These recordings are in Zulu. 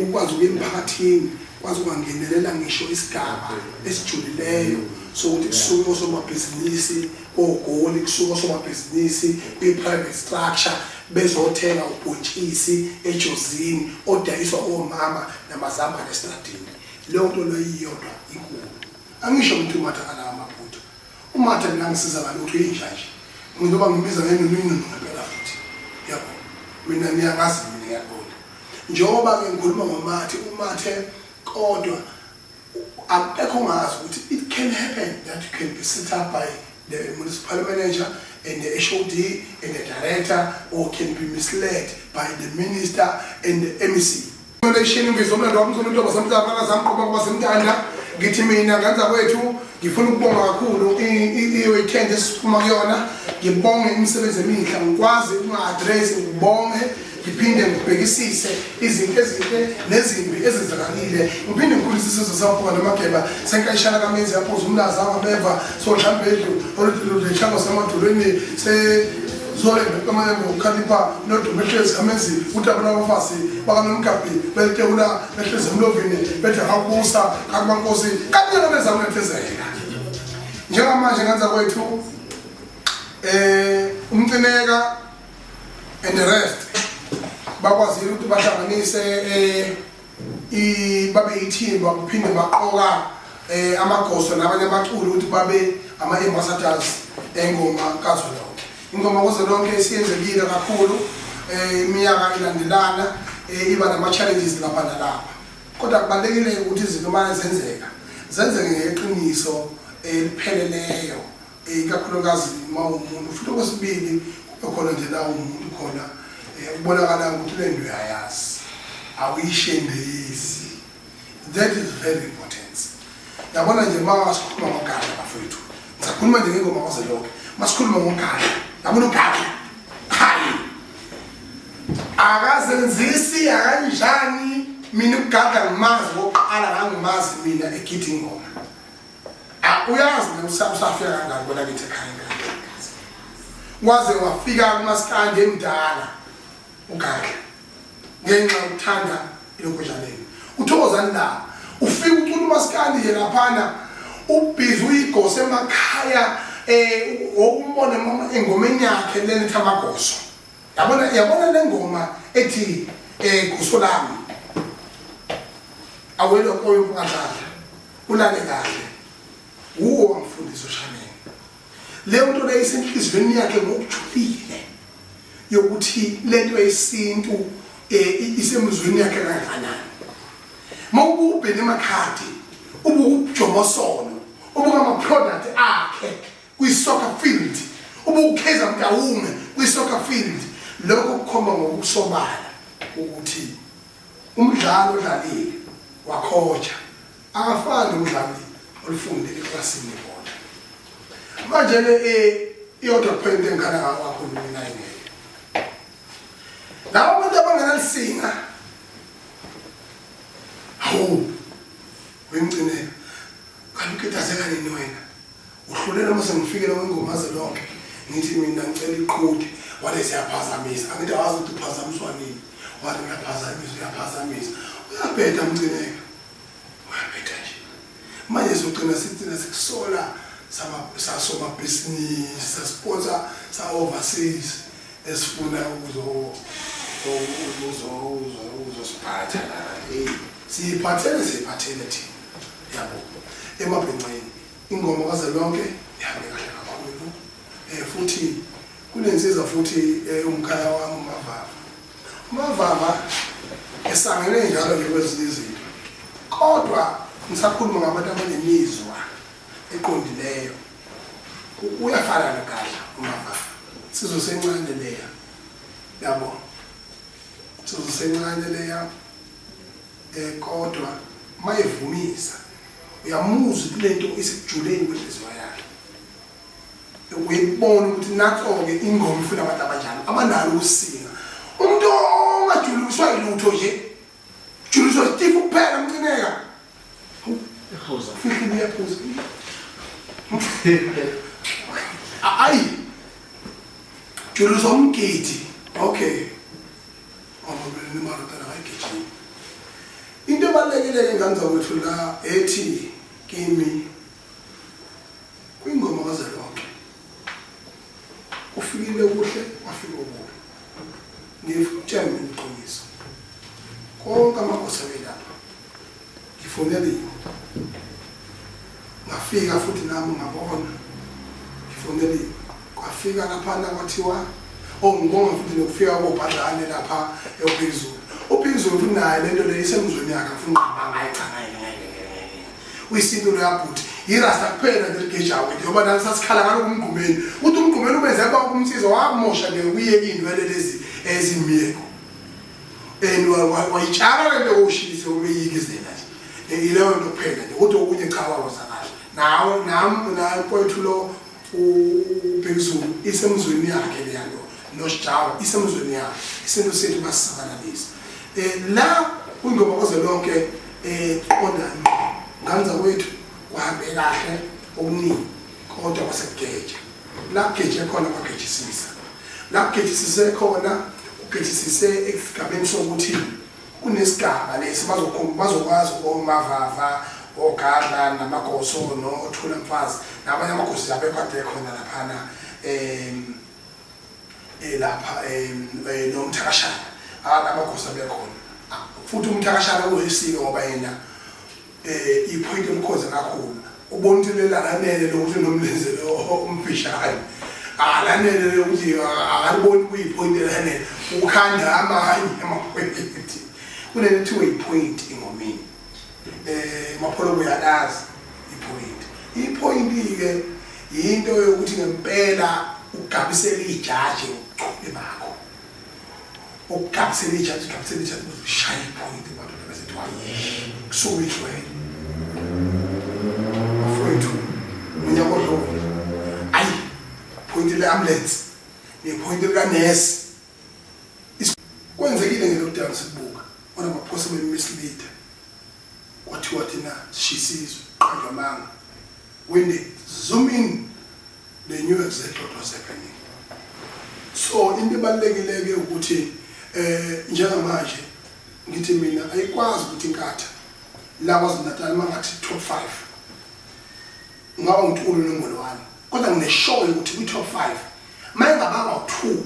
ukwazi ukuya emphakathini kwazi ukwangenelela ngisho isigaba esijulileyo sokuthi kusuke osomabhizinisi ogoli kusuke osomabhizinisi i-private structure bezothenga ubhontshisi ejozini odayiswa omama namazambane estradini. Leyo nto loyiyodwa inkulu. Angisho ukuthi uMatha kala amaphutha. uMatha mina ngisiza ngalutho injaji. Ngoba ngibiza ngenonini ngempela futhi. Yabo. Mina ngiyangazi mina ngiyabona. Njengoba ngikhuluma ngoMatha, uMatha kodwa akekho ngazi ukuthi it can happen that you can be set up by the municipal manager and the HOD and the director, or can be misled by the minister and the MEC. Ngithi mina ngenza kwethu ngifuna ukubonga kakhulu i-weekend esiphuma kuyona, ngibonge imisebenzi emihle, ngikwazi uku-address ngibonge, ngiphinde ngibhekisise izinto ezinhle nezimbi ezenzakalile, ngiphinde ngikhulise isizwe saphuma namageba senkayishana kamenzi yaphuza umlaza angabeva sohlambedlu oludlechanga samadolweni zole bekamane ngokhalipha nodumehlezi kamenzi ukuthi abafasi bakamnkapi belitewula behlezi emlovini bethe hakusa kabankosi kanye nabezama nethezeka. Njengamanje ngenza kwethu umcineka and the rest bakwazi ukuthi bahlanganise babe ithimba kuphinde baqoka amagoso nabanye abaculi ukuthi babe ama-ambassadors engoma kazwelonke. Ingoma kazwelonke esiyenzekile kakhulu iminyaka ilandelana iba nama-challenges lapha nalapha, kodwa kubalulekile ukuthi izinto uma zenzeke ngeqiniso elipheleleyo, ikakhulukazi uma umuntu futhi okwesibili ukhona nje la umuntu khona kubonakala ukuthi le nto uyayazi awuyishendezi. That is very important. Yabona nje uma sikhuluma ngogada bafethu, ngisakhuluma nje ngengoma kazwelonke, masikhuluma ngogada, yabona ugada hayi akazenzisi akanjani. Mina ugada ngimazi oqala ngangimazi mina egithi ingoma, uyazi usafika kangani bona kithi ekhaya ngani, waze wafika kumaskandi emdala ugada ngenxa yokuthanda ilokojaneni. Uthokozani la ufika ucula umaskandi ye laphana ubhizi uyigose emakhaya wokumbona mama engomeni yakhe lenithi amagoso. Yabona le ngoma ethi goso lami awelo koyo kungadlala ulale kahle, uwo wamfundisa uShameni. Leyo nto leyisenhlizweni yakhe ngokujulile yokuthi lento yesintu isemzweni yakhe kangakanani. Mawububhene emakhadi ubukujomosono ubukama-product akhe kwi-soccer field, ubukukheza mntawume kwi-soccer field, lokho kukhomba ngokusobala ukuthi umdlalo odlalile wakhoja akafani nomdlali olufundile eklasini ibona. Manje le iyodwa point engikhala ngakho mina ingeke labo abantu abangenalisinga hawu wengcineka kanikethazeka nini wena uhlulela mase ngifikela kwengoma kazwelonke ngithi mina ngicela iqhudi wale siyaphazamisa. Angithi awazi ukuthi uphazamiswa nini, wale uyaphazamisa uyabheda mcineka uyabheda nje. Manje sogcina sithina sikusola sasomabhizinisi sasponsor sa-overseas esifuna uzosiphatha la siyiphathele thina yabo emabhenxeni. Ingoma kazwelonke ihambe kahle kakhulu, futhi kunensiza futhi umkhaya wami uMavava esangene njalo ngekwezinye izinto, kodwa ngisakhuluma ngabantu abanemizwa eqondileyo. Uyafana nogada uMavava, sizwe sencane leya yabo, sizwe sencane leya, kodwa mayevumisa uyamuzwa kulento isekujuleni kwenhliziyo yakhe, uyibona ukuthi nakho-ke ingoma ifuna abantu abanjalo abanalo ukusinga. Umuntu ongajuliswa yilutho nje juliswa isitifo kuphela mcineka fikini yaphuza ayi juliswa umgidi okay. Awubeleni marotana ayigijima ebalulekile ngani zawethu la ethi kimi kwingoma kaZalonke ufikile kuhle wafika kuhle ngifutshela iqiniso konke amakhosi lapha ngifonele ngafika futhi nami ngabona ngifonele kwafika lapha kwathiwa ngibonga futhi nokufika koBhadlane lapha ephezulu uphezulu unayo lento leyisemzweni yakhe afuna ngayichana uyisinto loyabhuti irasta kuphela ngeligejawe ngoba nalo sasikhala ngalo kumgqumeni uthi umgqumeni ubenze aba ukumsiza wakumosha ngekuye indwele lezi ezimiyeko wayitshala lento oshise ubeyikizela nje ileyo nto kuphela nje uthi okunye cha wawazakala nawe nami mfowethu lo uphezulu isemzweni yakhe leyanto nosjawa isemzweni yakhe isinto sethu basisabalalisa la kungoma kaZalonke qondani nganza kwethu kwahambe kahle okuningi kodwa kwasegeje la geje khona kwagejisisa la gejisise khona ugejisise esigabeni sokuthi kunesigaba lesi bazokwazi omavava ogadla namagoso nothula mfazi nabanye amagosi abekade khona laphana lapha nomthakashana amagosi abekhona futhi umthakashana uyisiko ngoba yena ipoint emkhoza kakhulu ubontilela lanele lokuthi nomlenzelo umfishane alanele ukuthi akaliboni kuyipoint lanele ukhanda amanye amapoint kunento ipoint ingomini mapholo buyalazi ipoint ke into yokuthi ngempela ugabisela ijaji uqhube bakho ukugabisela ijaji shaya ipoint abantu besethi waye kusuke afowethu unyakodlo ayi point le ambulance ne point le nurse kwenzekile ngelokudala sibuka ona possible mislead kwathiwa thina shisizwe qanjwa manga when they zoom in they knew exactly what was happening. So into ebalulekile ukuthi njengamanje ngithi mina ayikwazi ukuthi inkatha la kwaZulu-Natal mangathi top 5 ngaba uNtulu nombolo 1 kodwa ngineshow ukuthi kwi top 5 mayengabanga u2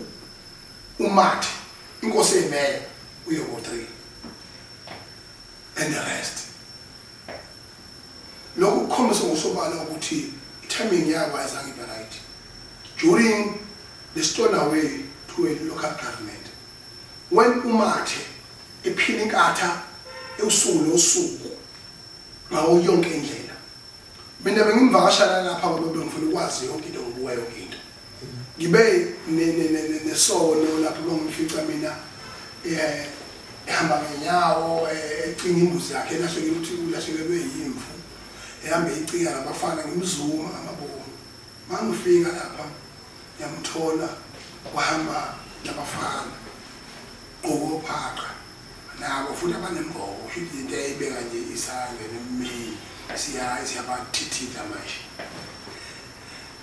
uMathe inkosi emeya uyobo 3 and the rest lokho kukhomisa ngosobala ukuthi timing yabo ayizange ibe right during the stowaway to a local government when uMathe ephila inkatha usuku ngawo yonke indlela mina bengimvakashana lapha ngoba bengifuna ukwazi yonke into ngobuwa yonke into ngibe nesono lapho bangimfica mina ehamba ngenyawo ecinga imbuzi yakhe lahlekile ukuthi ulahlekelwe yimvu ehambe icika nabafana ngimzuma ngamabono mangifika lapha yamthola wahamba nabafana okophaqa nabo futhi abanembobo futhi into eyibeka nje isandla nemini siyabathithita manje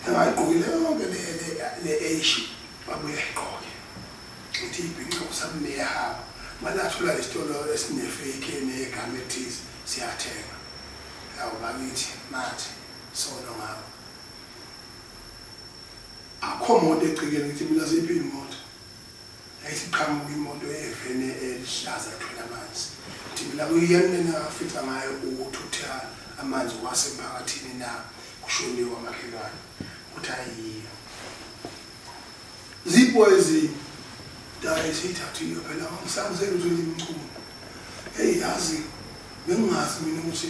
ngayigqokile yonke le age babuye igqoke uthi ibhinqa kusamneha malathola isitolo esinefake negama ethize siyathenga yawo bakithi mathi sona ngawo akho moto ecikeni ukuthi mina siphi imoto ayisiqhamuka imoto evene elihlaza kuthela amanzi ukuthi mina kuyenena afica ngayo ukuthutha amanzi wasemphakathini na kushoniwe amakhelwane ukuthi ayiyo ziboyezi dayisithathu iyo phela ngisanzele ukuthi imchumo yazi bengingazi mina ukuthi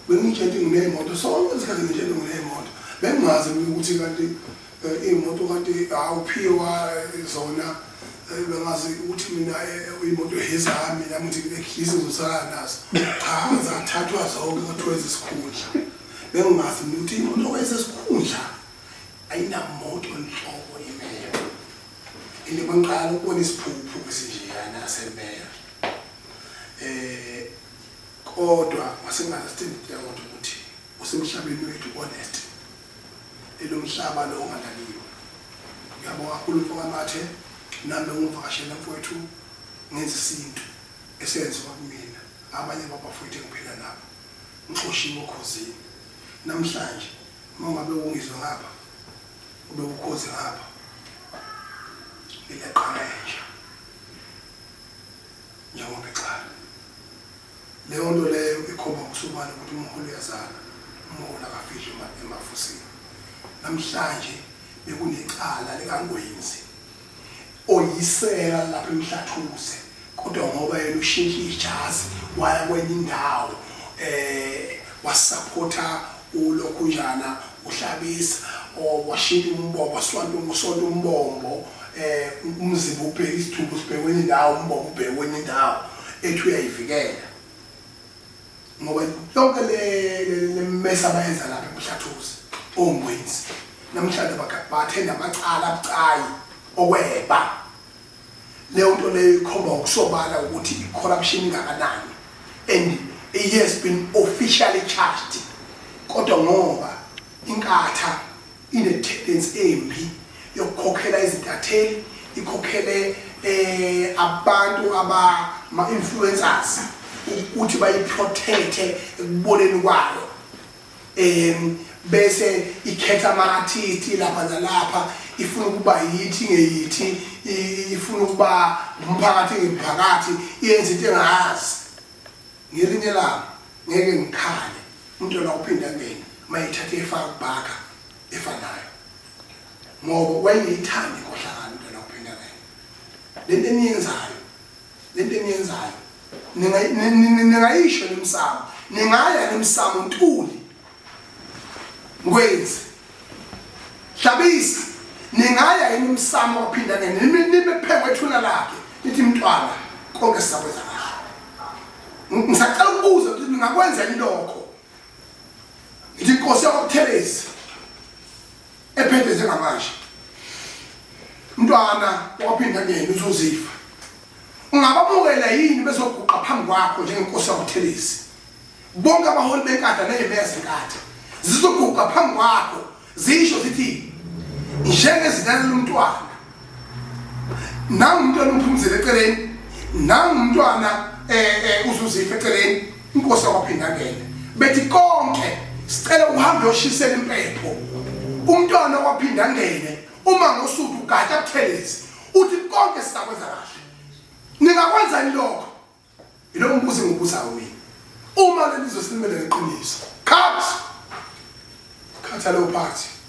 bengitshela nginemoto sonke isikhathi ngitshela nginemoto bengingazi ukuthi kanti imoto kanti awuphiwa zona bengazi ukuthi mina imoto ezami nami ukuthi ngikhisi uzosala nazo cha zathathwa zonke kwathiwa ezisikhundla bengingazi ukuthi imoto wayesesikhundla ayinamoto enhloko imeya into banqala ukubona isiphuphu esinjeyana semeya kodwa wasengazistand ukuthi usemhlabeni wethu honest elomhlaba lo ongalaliwe ngiyabonga kakhulu mfokaMathe nami ngivakashela mfowethu ngenza isinto esenziwa kumina abanye babafowethu engiphila nabo ngixoshiwe ukhosini namhlanje mangabe ungizwe ngapha ube ukhozi ngapha ileqana nje njengoba ecala leyo nto leyo ikhomba kusubana ukuthi umholi uyazala umholi akafihli emafusini namhlanje bekunecala likaNgwenzi oyisela lapha eMhlathuze kodwa ngoba yena ushintshe ijazi waya kwenye indawo wasupporta ulokhunjana uhlabisa washintsha umbombo wasonto umbombo umzimba ubheka isithupha sibheke kwenye indawo umbombo ubheke kwenye indawo ethi uyayivikela ngoba lonke le mesa abayenza lapha eMhlathuze oNgwenzi namhlanje bathenda amacala abucayi okweba leyo nto leyo ikhomba ukusobala ukuthi i-corruption ingakanani and it has been officially charged kodwa ngoba inkatha ine-tendency embi yokukhokhela izintatheli ikhokhele abantu ama-influencers ukuthi bayiprotecte ekuboneni kwayo bese ikhetha ama-artist lapha nalapha ifuna ukuba yithi ngeyithi ifuna ukuba umphakathi ngemphakathi iyenza into engayazi ngelinye lami ngeke ngikhale umuntu yona uphinda ngene mayithathe efaka kubhaka efanayo ngoba wayeyithanda inkohlakalo umuntu yona uphinda ngene lento eniyenzayo ningayisho nemsamo ningaya nemsamo Ntuli Ngwenzi Hlabisa ningaya yini umsamo waphinda ngene nibe phekwe ethuna lakhe nithi mntwana konke sizakwenza kahle ngisacela ukubuza ukuthi ningakwenza lokho ngithi inkosi yakwaButhelezi ephethe njengamanje mntwana waphinda ngene uzozifa ungabamukela yini bezoguqa phambi kwakho njengenkosi yakwaButhelezi bonke abaholi benkatha nezimeya zenkatha zizoguqa phambi kwakho zisho zithi njengezinyathelo umntwana nangu umntwana umphumzele eceleni nangu umntwana uzuzifa eceleni inkosi yakwaphinda ngene bethi konke sicela uhambe uyoshisela impepho umntwana waphinda ngene uma ngosuku ugatsha Buthelezi uthi konke sizakwenza kahle ningakwenza lokho yilo mbuzo engibuzayo mina uma lelizo silimele ngeqiniso khathi leyo party